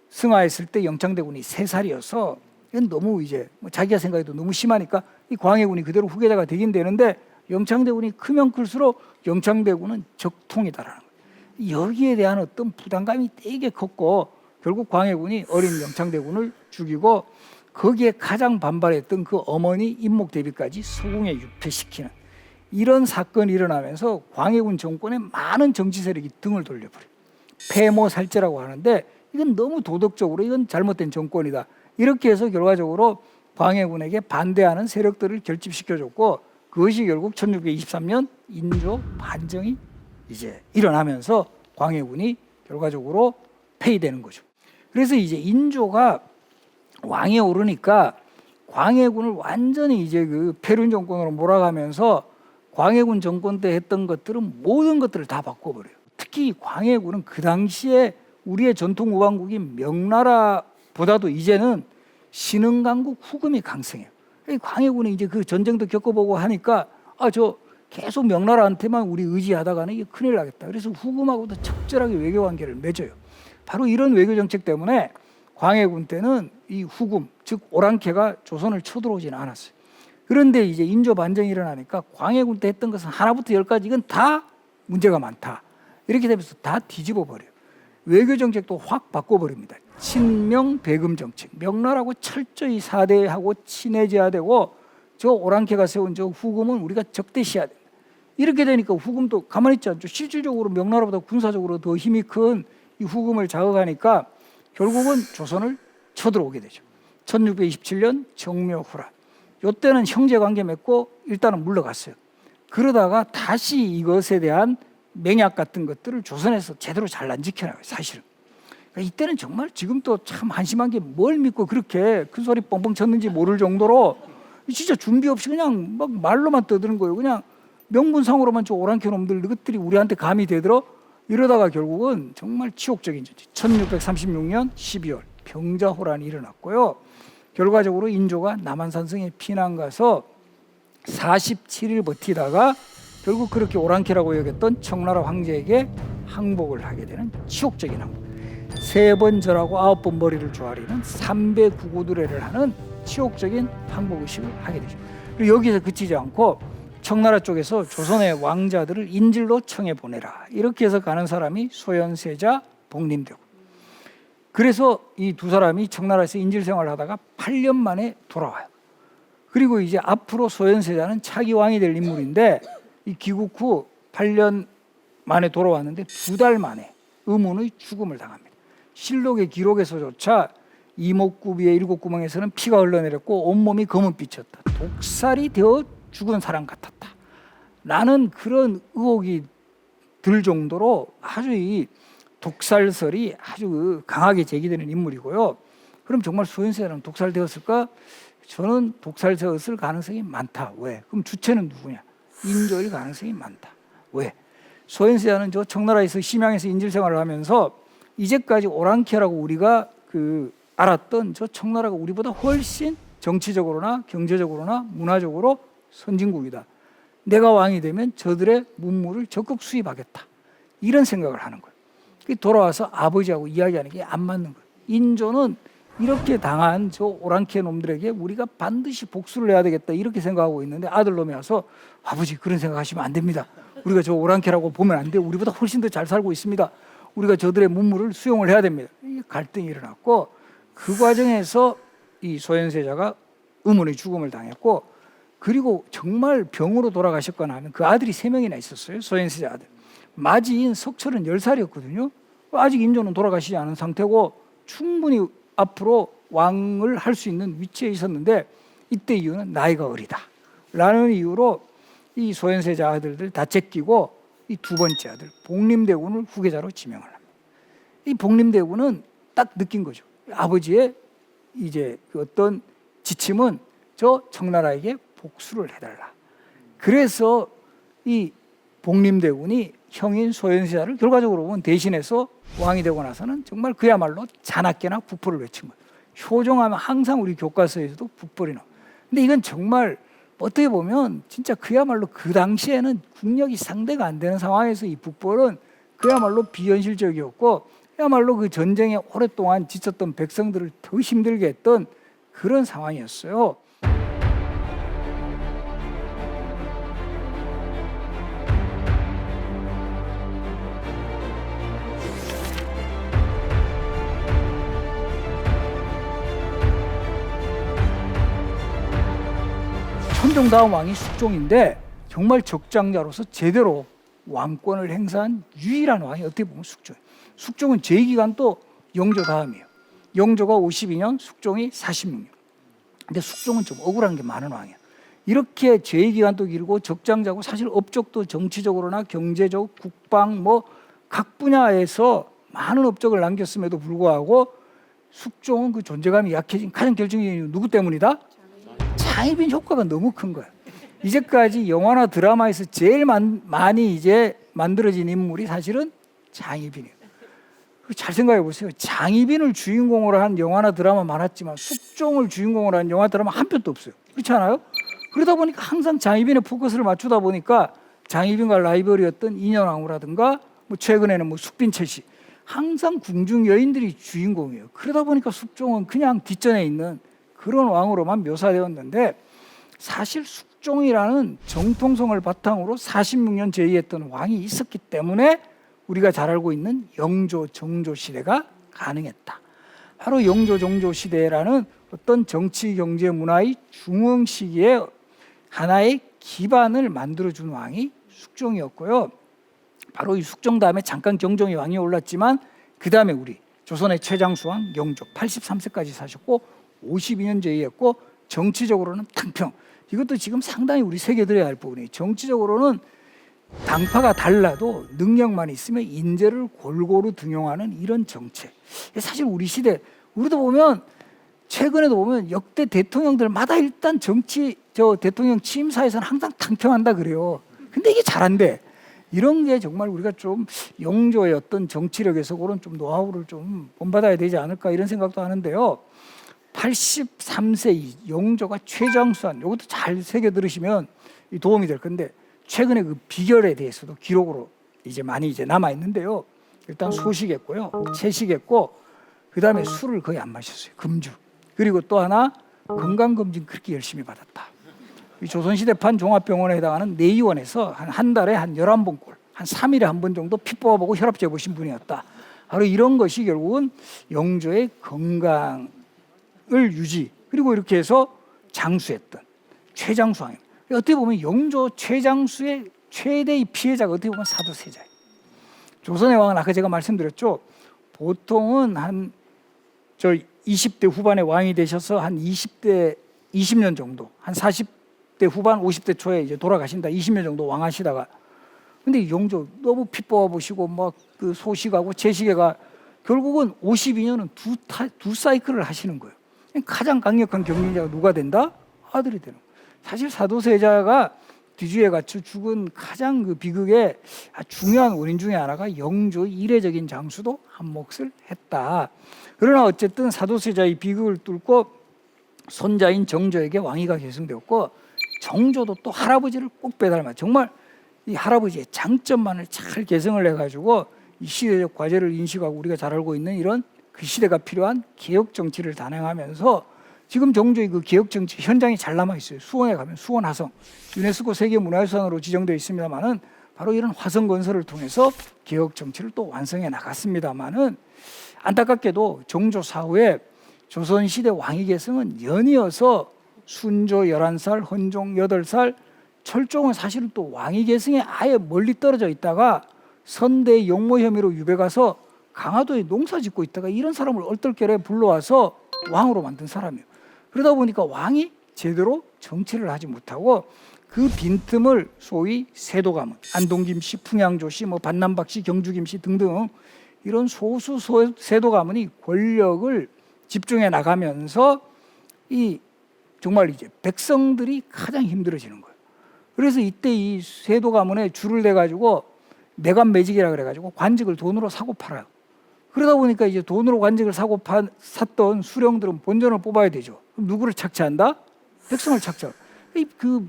승하했을 때 영창대군이 3살이어서 이건 너무 이제 자기가 생각해도 너무 심하니까 이 광해군이 그대로 후계자가 되긴 되는데 영창대군이 크면 클수록 영창대군은 적통이다라는 거예요. 여기에 대한 어떤 부담감이 되게 컸고 결국 광해군이 어린 영창대군을 죽이고 거기에 가장 반발했던 그 어머니 임목대비까지 서궁에 유폐시키는 이런 사건이 일어나면서 광해군 정권에 많은 정치 세력이 등을 돌려버려요. 폐모살제라고 하는데 이건 너무 도덕적으로 이건 잘못된 정권이다. 이렇게 해서 결과적으로 광해군에게 반대하는 세력들을 결집시켜줬고 그것이 결국 1623년 인조 반정이 이제 일어나면서 광해군이 결과적으로 폐위되는 거죠. 그래서 이제 인조가 왕에 오르니까 광해군을 완전히 이제 그 폐륜 정권으로 몰아가면서 광해군 정권 때 했던 것들은 모든 것들을 다 바꿔버려요. 특히 광해군은 그 당시에 우리의 전통 우방국인 명나라보다도 이제는 신흥강국 후금이 강성해요. 광해군이 이제 그 전쟁도 겪어보고 하니까 저 계속 명나라한테만 우리 의지하다가는 이게 큰일 나겠다. 그래서 후금하고도 적절하게 외교 관계를 맺어요. 바로 이런 외교 정책 때문에 광해군 때는 이 후금, 즉 오랑캐가 조선을 쳐들어오지는 않았어요. 그런데 이제 인조 반정이 일어나니까 광해군 때 했던 것은 하나부터 10까지 이건 다 문제가 많다. 이렇게 되면서 다 뒤집어 버려요. 외교 정책도 확 바꿔버립니다. 친명 배금 정책. 명나라하고 철저히 사대하고 친해져야 되고 저 오랑캐가 세운 저 후금은 우리가 적대시해야 된다. 이렇게 되니까 후금도 가만히 있지 않죠. 실질적으로 명나라보다 군사적으로 더 힘이 큰 이 후금을 자극하니까 결국은 조선을 쳐들어오게 되죠. 1627년 정묘후란. 이때는 형제관계 맺고 일단은 물러갔어요. 그러다가 다시 이것에 대한 맹약 같은 것들을 조선에서 제대로 잘 안 지켜나가요. 사실은. 그러니까 이때는 정말 지금도 참 한심한 게 뭘 믿고 그렇게 큰 소리 뻥뻥 쳤는지 모를 정도로 진짜 준비 없이 그냥 막 말로만 떠드는 거예요. 그냥 명분상으로만 저 오랑캐 놈들 그것들이 우리한테 감이 되들어 이러다가 결국은 정말 치욕적인 전쟁. 1636년 12월 병자호란이 일어났고요. 결과적으로 인조가 남한산성에 피난 가서 47일 버티다가 결국 그렇게 오랑캐라고 여겼던 청나라 황제에게 항복을 하게 되는 치욕적인 항복. 3번 절하고 9번 머리를 조아리는 3배 구구두례를 하는 치욕적인 항복 의식을 하게 되죠. 그리고 여기서 그치지 않고 청나라 쪽에서 조선의 왕자들을 인질로 청해 보내라. 이렇게 해서 가는 사람이 소현세자, 복림대군. 그래서 이 두 사람이 청나라에서 인질 생활을 하다가 8년 만에 돌아와요. 그리고 이제 앞으로 소현세자는 차기 왕이 될 인물인데 이 귀국 후 8년 만에 돌아왔는데 2달 만에 의문의 죽음을 당합니다. 실록의 기록에서조차 이목구비의 7구멍에서는 피가 흘러내렸고 온몸이 검은빛이었다. 독살이 되어 죽은 사람 같았다. 라는 그런 의혹이 들 정도로 아주 이 독살설이 아주 강하게 제기되는 인물이고요. 그럼 정말 소현세자는 독살되었을까? 저는 독살되었을 가능성이 많다. 왜? 그럼 주체는 누구냐? 인조일 가능성이 많다. 왜? 소현세자는 저 청나라에서 심양에서 인질 생활을 하면서 이제까지 오랑캐라고 우리가 알았던 저 청나라가 우리보다 훨씬 정치적으로나 경제적으로나 문화적으로 선진국이다. 내가 왕이 되면 저들의 문물을 적극 수입하겠다. 이런 생각을 하는 거예요. 돌아와서 아버지하고 이야기하는 게 안 맞는 거예요. 인조는 이렇게 당한 저 오랑캐 놈들에게 우리가 반드시 복수를 해야 되겠다 이렇게 생각하고 있는데 아들놈이 와서 아버지 그런 생각하시면 안 됩니다. 우리가 저 오랑캐라고 보면 안 돼요. 우리보다 훨씬 더 잘 살고 있습니다. 우리가 저들의 문물을 수용을 해야 됩니다. 이게 갈등이 일어났고 그 과정에서 이 소현세자가 의문의 죽음을 당했고, 그리고 정말 병으로 돌아가셨거나 하면 그 아들이 3명이나 있었어요. 소현세자 아들. 마지인 석철은 10살이었거든요. 아직 인조는 돌아가시지 않은 상태고 충분히 앞으로 왕을 할 수 있는 위치에 있었는데, 이때 이유는 나이가 어리다 라는 이유로 이 소현세자 아들들 다 제끼고 이 두 번째 아들 복림대군을 후계자로 지명을 합니다. 이 복림대군은 딱 느낀 거죠. 아버지의 이제 그 어떤 지침은 저 청나라에게 복수를 해달라. 그래서 이 복림대군이 형인 소현세자를 결과적으로 보면 대신해서 왕이 되고 나서는 정말 그야말로 자나깨나 북벌을 외친 거예요. 효종하면 항상 우리 교과서에서도 북벌이 나와요. 근데 이건 정말 어떻게 보면 진짜 그야말로 그 당시에는 국력이 상대가 안 되는 상황에서 이 북벌은 그야말로 비현실적이었고, 그야말로 그 전쟁에 오랫동안 지쳤던 백성들을 더 힘들게 했던 그런 상황이었어요. 천종 다음 왕이 숙종인데 정말 적장자로서 제대로 왕권을 행사한 유일한 왕이 어떻게 보면 숙종이에요. 숙종은 제위기간도 영조 다음이에요. 영조가 52년, 숙종이 46년. 근데 숙종은 좀 억울한 게 많은 왕이에요. 이렇게 제위기간도 길고 적장자고 사실 업적도 정치적으로나 경제적, 국방 뭐 각 분야에서 많은 업적을 남겼음에도 불구하고 숙종은 그 존재감이 약해진 가장 결정적인 이유는 누구 때문이다? 장희빈 효과가 너무 큰 거야. 이제까지 영화나 드라마에서 제일 많이 이제 만들어진 인물이 사실은 장희빈이에요. 잘 생각해 보세요. 장희빈을 주인공으로 한 영화나 드라마 많았지만 숙종을 주인공으로 한 영화 드라마 한 편도 없어요. 그렇지 않아요? 그러다 보니까 항상 장희빈의 포커스를 맞추다 보니까 장희빈과 라이벌이었던 인현왕후라든가 뭐 최근에는 뭐 숙빈철 씨, 항상 궁중 여인들이 주인공이에요. 그러다 보니까 숙종은 그냥 뒷전에 있는 그런 왕으로만 묘사되었는데, 사실 숙종이라는 정통성을 바탕으로 46년 제위했던 왕이 있었기 때문에 우리가 잘 알고 있는 영조, 정조 시대가 가능했다. 바로 영조, 정조 시대라는 어떤 정치, 경제, 문화의 중흥 시기에 하나의 기반을 만들어준 왕이 숙종이었고요. 바로 이 숙종 다음에 잠깐 경종이 왕이 올랐지만 그 다음에 우리 조선의 최장수왕 영조 83세까지 사셨고 52년 제위했고, 정치적으로는 탕평. 이것도 지금 상당히 우리 새겨들어야 할 부분이에요. 정치적으로는 당파가 달라도 능력만 있으면 인재를 골고루 등용하는 이런 정책. 사실 우리 시대, 우리도 보면 최근에도 보면 역대 대통령들마다 일단 대통령 취임사에서는 항상 탕평한다 그래요. 근데 이게 잘 안 돼. 이런 게 정말 우리가 좀 영조의 어떤 정치력에서 그런 좀 노하우를 좀 본받아야 되지 않을까 이런 생각도 하는데요. 83세 이 영조가 최장수한, 이것도 잘 새겨 들으시면 도움이 될 건데, 최근에 그 비결에 대해서도 기록으로 이제 많이 이제 남아 있는데요. 일단 소식했고요, 채식했고, 그 다음에 술을 거의 안 마셨어요. 금주. 그리고 또 하나 건강검진 그렇게 열심히 받았다. 이 조선시대판 종합병원에 해당하는 내의원에서 한 달에 한 11번꼴, 한 3일에 한 번 정도 피 뽑아보고 혈압 재보신 분이었다. 바로 이런 것이 결국은 영조의 건강을 유지, 그리고 이렇게 해서 장수했던 최장수왕입니다. 어떻게 보면 영조 최장수의 최대의 피해자가 어떻게 보면 사도세자예요. 조선의 왕은 아까 제가 말씀드렸죠. 보통은 한 20대 후반에 왕이 되셔서 한 20년 정도, 한 40대 후반, 50대 초에 이제 돌아가신다. 20년 정도 왕하시다가, 근데 영조 너무 피 뽑아보시고 막 그 소식하고 채식애가 결국은 52년은 두 사이클을 하시는 거예요. 가장 강력한 경쟁자가 누가 된다? 아들이 되는 거예요. 사실 사도세자가 뒤주에 갇혀 죽은 가장 그 비극의 중요한 원인 중에 하나가 영조의 이례적인 장수도 한 몫을 했다. 그러나 어쨌든 사도세자의 비극을 뚫고 손자인 정조에게 왕위가 계승되었고, 정조도 또 할아버지를 꼭 빼닮아 정말 이 할아버지의 장점만을 잘 개성을 해가지고 이 시대적 과제를 인식하고 우리가 잘 알고 있는 이런 그 시대가 필요한 개혁 정치를 단행하면서 지금 정조의 그 개혁 정치 현장이 잘 남아 있어요. 수원에 가면 수원 화성, 유네스코 세계 문화유산으로 지정되어 있습니다만은 바로 이런 화성 건설을 통해서 개혁 정치를 또 완성해 나갔습니다만은, 안타깝게도 정조 사후에 조선시대 왕위 계승은 연이어서 순조 11살, 헌종 8살, 철종은 사실은 또 왕위 계승에 아예 멀리 떨어져 있다가 선대 용모 혐의로 유배 가서 강화도에 농사 짓고 있다가 이런 사람을 얼떨결에 불러와서 왕으로 만든 사람이에요. 그러다 보니까 왕이 제대로 정치를 하지 못하고 그 빈틈을 소위 세도가문, 안동김씨, 풍양조씨, 뭐 반남박씨, 경주김씨 등등 이런 소수 세도가문이 권력을 집중해 나가면서 이 정말 이제 백성들이 가장 힘들어지는 거예요. 그래서 이때 이 세도 가문에 줄을 대 가지고 매관 매직이라 그래 가지고 관직을 돈으로 사고 팔아요. 그러다 보니까 이제 돈으로 관직을 샀던 수령들은 본전을 뽑아야 되죠. 그럼 누구를 착취한다? 백성을 착취. 그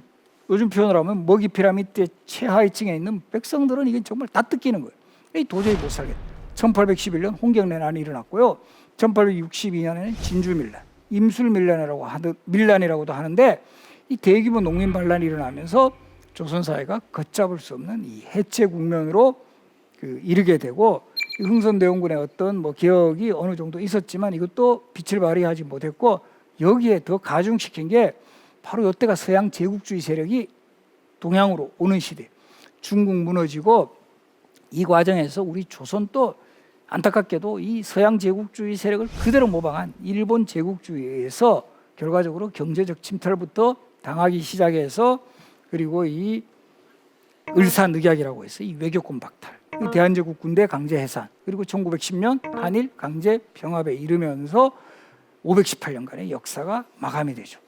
요즘 표현을 하면 먹이 피라미드 최하위층에 있는 백성들은 이게 정말 다 뜯기는 거예요. 도저히 못 살겠다. 1811년 홍경내란이 일어났고요. 1862년에는 진주밀란, 임술밀란이라고도 하는데 이 대규모 농민 반란이 일어나면서 조선 사회가 걷잡을 수 없는 이 해체 국면으로 이르게 되고 흥선대원군의 어떤 뭐 개혁이 어느 정도 있었지만 이것도 빛을 발휘하지 못했고 여기에 더 가중시킨 게 바로 이때가 서양 제국주의 세력이 동양으로 오는 시대, 중국 무너지고 이 과정에서 우리 조선도 안타깝게도 이 서양 제국주의 세력을 그대로 모방한 일본 제국주의에서 결과적으로 경제적 침탈부터 당하기 시작해서 그리고 이 을사늑약이라고 해서 이 외교권 박탈, 이 대한제국 군대 강제 해산, 그리고 1910년 한일 강제 병합에 이르면서 518년간의 역사가 마감이 되죠.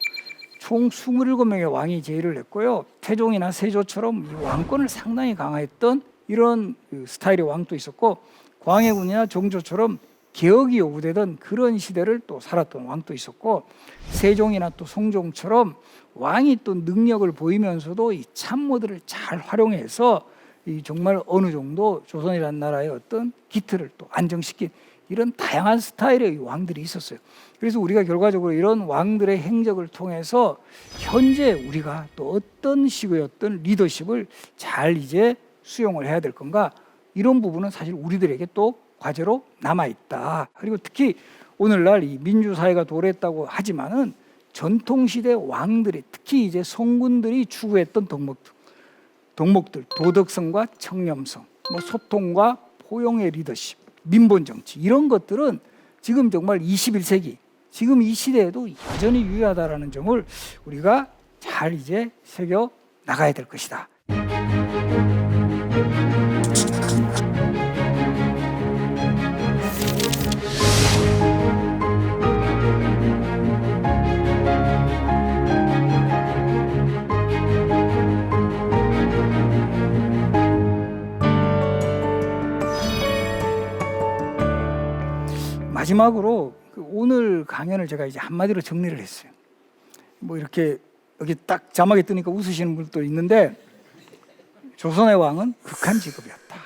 총 27명의 왕이 제의를 했고요. 태종이나 세조처럼 이 왕권을 상당히 강화했던 이런 스타일의 왕도 있었고 광해군이나 정조처럼 개혁이 요구되던 그런 시대를 또 살았던 왕도 있었고 세종이나 또 성종처럼 왕이 또 능력을 보이면서도 이 참모들을 잘 활용해서 이 정말 어느 정도 조선이라는 나라의 어떤 기틀을 또 안정시킨 이런 다양한 스타일의 왕들이 있었어요. 그래서 우리가 결과적으로 이런 왕들의 행적을 통해서 현재 우리가 또 어떤 식의 어떤 리더십을 잘 이제 수용을 해야 될 건가, 이런 부분은 사실 우리들에게 또 과제로 남아있다. 그리고 특히 오늘날 이 민주사회가 도래했다고 하지만은 전통시대 왕들이 특히 이제 성군들이 추구했던 덕목들, 도덕성과 청렴성, 뭐 소통과 포용의 리더십, 민본정치, 이런 것들은 지금 정말 21세기 지금 이 시대에도 여전히 유효하다라는 점을 우리가 잘 이제 새겨 나가야 될 것이다. 마지막으로 오늘 강연을 제가 이제 한마디로 정리를 했어요. 뭐 이렇게 여기 딱 자막에 뜨니까 웃으시는 분도 있는데 조선의 왕은 극한 직업이었다.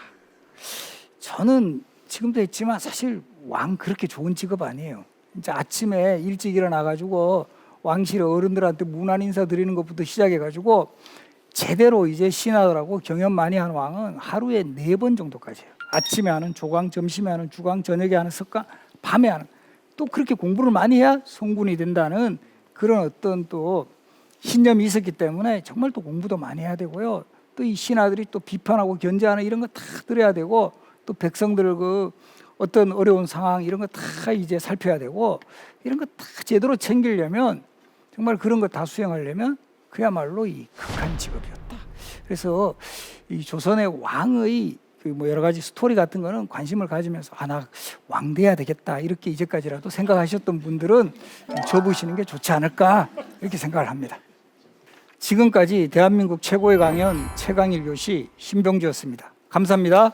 저는 지금도 했지만 사실 왕 그렇게 좋은 직업 아니에요. 진짜 아침에 일찍 일어나가지고 왕실 어른들한테 문안 인사 드리는 것부터 시작해가지고 제대로 이제 신하들하고 경연 많이 하는 왕은 하루에 4번 정도까지 해요. 아침에 하는 조강, 점심에 하는 주강, 저녁에 하는 석강, 밤에 하는, 또 그렇게 공부를 많이 해야 성군이 된다는 그런 어떤 또 신념이 있었기 때문에 정말 또 공부도 많이 해야 되고요. 또 이 신하들이 또 비판하고 견제하는 이런 거 다 들어야 되고 또 백성들 그 어떤 어려운 상황 이런 거 다 이제 살펴야 되고 이런 거 다 제대로 챙기려면 정말 그런 거 다 수행하려면 그야말로 이 극한 직업이었다. 그래서 이 조선의 왕의 그 뭐 여러 가지 스토리 같은 거는 관심을 가지면서 나 왕 돼야 되겠다 이렇게 이제까지라도 생각하셨던 분들은 접으시는 게 좋지 않을까 이렇게 생각을 합니다. 지금까지 대한민국 최고의 강연 최강일 교시 신병주였습니다. 감사합니다.